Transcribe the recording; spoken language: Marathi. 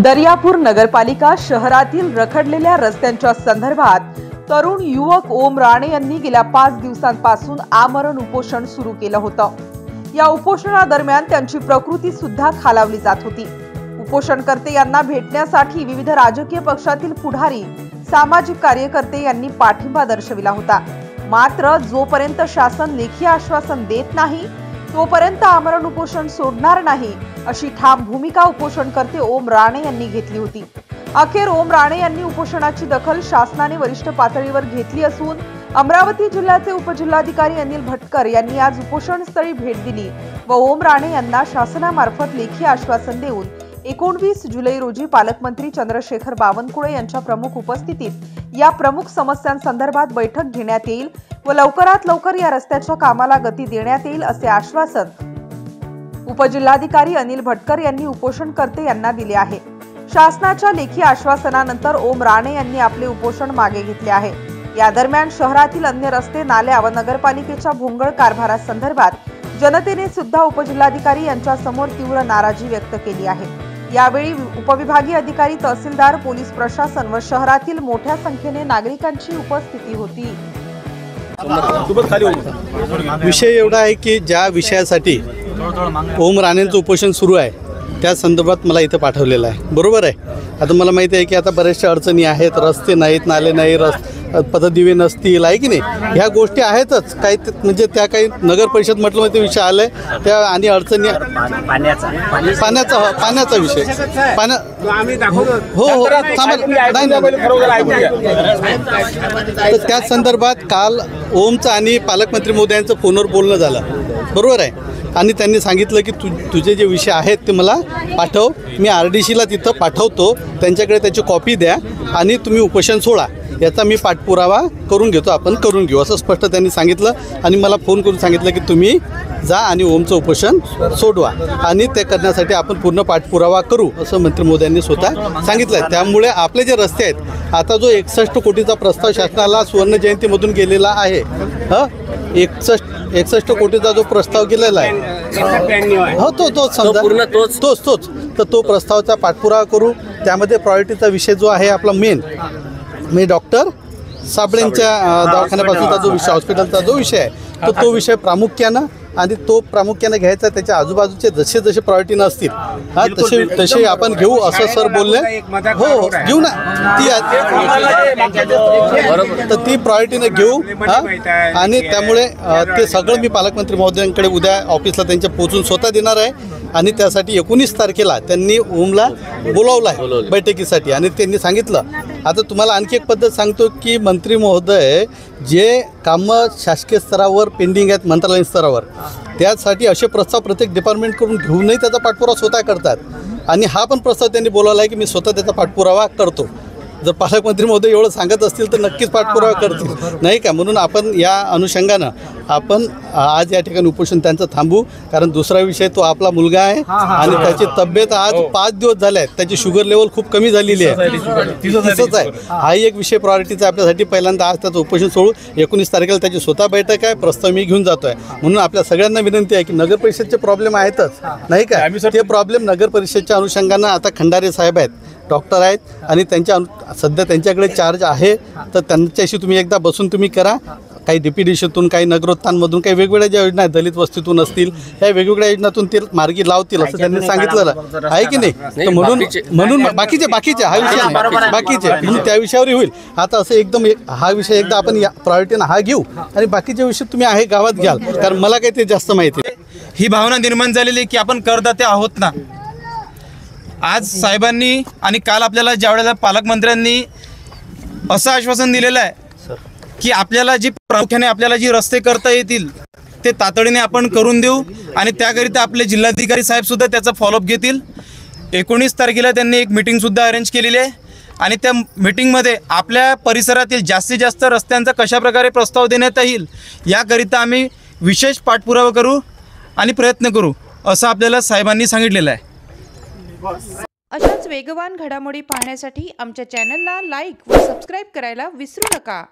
दर्यापूर नगरपालिका शहरातील रखडलेल्या रस्त्यांच्या संदर्भात तरुण युवक ओम राणे यांनी गेल्या 5 दिवसांपासून आमरण उपोषण सुरू केलं होतं। या उपोषणादरम्यान त्यांची प्रकृती सुद्धा खालावली जात होती। उपोषणकर्ते यांना भेटण्यासाठी विविध राजकीय पक्षातील पुढारी, सामाजिक कार्यकर्ते यांनी पाठिंबा दर्शविला होता। मात्र जोपर्यंत शासन लेखी आश्वासन देत नाही तोपर्यंत आमरण उपोषण सोडणार नाही अशी ठाम भूमिका उपोषणकर्ते ओम राणे यांनी घेतली होती। अखेर ओम राणे यांनी उपोषणाची दखल शासनाने वरिष्ठ पातळीवर घेतली असून अमरावती जिल्ह्याचे उपजिल्हाधिकारी अनिल भटकर यांनी आज उपोषणस्थळी भेट दिली व ओम राणे यांना शासनामार्फत लेखी आश्वासन देऊन 19 जुलै रोजी पालकमंत्री चंद्रशेखर बावनकुळे यांच्या प्रमुख उपस्थितीत या प्रमुख समस्यांसंदर्भात बैठक घेण्यात येईल व लवकरात लवकर या रस्त्याच्या कामाला गती देण्यात येईल असे आश्वासन उपजिल्हाधिकारी अनिल भटकर यांनी उपोषणकर्ते यांना दिले आहे। शासनाच्या लेखी आश्वासनानंतर ओम राणे यांनी आपले उपोषण मागे घेतले आहे। या दरम्यान शहरातील अन्य रस्ते, नाल्या व नगरपालिकेच्या भोंगळ कारभारासंदर्भात जनतेने सुद्धा उपजिल्हाधिकारी यांच्या समोर तीव्र नाराजी व्यक्त केली आहे। यावेळी उपविभागीय अधिकारी, तहसीलदार, पोलीस प्रशासन व शहरातील मोठ्या संख्येने नागरिकांची उपस्थिती होती। विषय एवढा आहे की ज्या विषयासाठी ओम राणेंचं उपोषण सुरू आहे त्या संदर्भात मला इथं पाठवलेलं आहे। बरोबर आहे। आता मला माहिती आहे की आता बऱ्याचशा अडचणी आहेत, रस्ते नाहीत, नाले नाही, पथदिवे नसतील, आहे की नाही, ह्या गोष्टी आहेतच। काही म्हणजे त्या काही नगर परिषद म्हटलं ते विषय आले त्या आणि अडचणी पाण्याचा विषय हो तर त्या संदर्भात काल ओमचं आणि पालकमंत्री महोदयांचं फोनवर बोलणं झालं। बरोबर आहे। आणि त्यांनी सांगितलं की तुझे जे विषय आहेत ते मला पाठव, मी RDCला तिथं पाठवतो, त्यांच्याकडे त्याची कॉपी द्या आणि तुम्ही उपोषण सोडा, याचा मी पाठपुरावा करून घेतो, आपण करून घेऊ असं स्पष्ट त्यांनी सांगितलं। आणि मला फोन करून सांगितलं की तुम्ही जा आणि ओमचं उपोषण सोडवा आणि ते करण्यासाठी आपण पूर्ण पाठपुरावा करू असं मंत्री महोदयांनी स्वतः सांगितलं। त्यामुळे आपले जे रस्ते आहेत, आता जो 61 कोटीचा प्रस्ताव शासनाला सुवर्ण जयंतीमधून गेलेला आहे, 61 कोटीचा जो प्रस्ताव गेलेला आहे हो तोच समजा तोच तर तो प्रस्तावाचा पाठपुरावा करू। त्यामध्ये प्रायोरिटीचा विषय जो आहे आपला मेन डॉक्टर साबळेंच्या दवाखान्यापासूनचा जो विषय, हॉस्पिटलचा जो विषय आहे तो विषय प्रामुख्यानं आणि तो प्रामुख्याने घ्यायचा। त्याच्या आजूबाजूचे जसे जसे प्रायोरिटी नसतील तसे आपण घेऊ असं सर बोलले। हो घेऊ ना, तर ती प्रायोरिटीने घेऊ आणि त्यामुळे ते सगळं मी पालकमंत्री महोदयांकडे उद्या ऑफिसला त्यांच्या पोहोचून स्वतः देणार आहे। आणि त्यासाठी 19 तारखेला त्यांनी ओमला बोलावलं आहे बैठकीसाठी आणि त्यांनी सांगितलं। आता तुम्हाला आणखी एक पद्धत सांगतो की मंत्री महोदय जे कामं शासकीय स्तरावर पेंडिंग आहेत मंत्रालयीन स्तरावर, त्यासाठी असे प्रस्ताव प्रत्येक डिपार्टमेंटकडून घेऊनही त्याचा पाठपुरावा स्वतः करतात। आणि हा पण प्रस्ताव त्यांनी बोलावला आहे की मी स्वतः त्याचा पाठपुरावा करतो। जर पालकमंत्री महोदय एवढं सांगत असतील तर नक्कीच पाठपुरावा करतील, नाही का? म्हणून आपण या अनुषंगानं आपण आज या ठिकाणी उपोषण त्यांचं थांबू, कारण दुसरा विषय तो आपला मुलगा आहे आणि त्याची तब्येत आज 5 दिवस झाले आहेत, त्याची शुगर लेवल खूप कमी झालेली आहे, तसंच आहे। हाही एक विषय प्रायोरिटीचा आपल्यासाठी। पहिल्यांदा आज त्याचं उपोषण सोडू, 19 तारखेला त्याची स्वतः बैठक आहे, प्रस्ताव मी घेऊन जातो आहे। म्हणून आपल्या सगळ्यांना विनंती आहे की नगर परिषदचे प्रॉब्लेम आहेतच, नाही का? ते प्रॉब्लेम नगर परिषदच्या अनुषंगानं आता खंडारे साहेब आहेत, डॉक्टर आहेत आणि सध्या त्यांच्याकडे चार्ज आहे, तर त्यांच्याशी तुम्ही एकदा बसून तुम्ही करा। काही DPDCतून, काही नगरोत्थानमधून, काही वेगवेगळ्या ज्या योजना आहेत, दलित वस्तीतून असतील, ह्या वेगवेगळ्या योजनातून ते मार्गी लावतील असं त्यांनी सांगितलेलं आहे की नाही? तर म्हणून बाकीचे हा विषय नाही, बाकीचे म्हणून त्या विषयावर होईल। आता असं एकदम हा विषय एकदा आपण या प्रायोरिटीनं हा घेऊ आणि बाकीच्या विषय तुम्ही आहे गावात घ्याल, कारण मला काही ते जास्त माहिती आहे। ही भावना निर्माण झालेली की आपण करदाते आहोत ना। आज साहेबांनी आणि काल आपल्याला ज्यावेळेला पालकमंत्र्यांनी असं आश्वासन दिलेलं आहे की आपल्याला प्रामुख्याने आपल्याला जी रस्ते करता येतील ते तातडीने आपण करून देऊ आणि त्याकरिता आपले जिल्हाधिकारी साहेब सुद्धा त्याचा फॉलोअप घेतील। 19 तारखेला त्यांनी एक मीटिंगसुद्धा अरेंज केलेली आहे आणि त्या मीटिंगमध्ये आपल्या परिसरातील जास्तीत जास्त रस्त्यांचा कशाप्रकारे प्रस्ताव देण्यात येईल याकरिता आम्ही विशेष पाठपुरावा करू आणि प्रयत्न करू असं आपल्याला साहेबांनी सांगितलेलं आहे। अशाच वेगवान घडामोडी पाहण्यासाठी आमच्या चॅनलला लाईक व सबस्क्राईब करायला विसरू नका।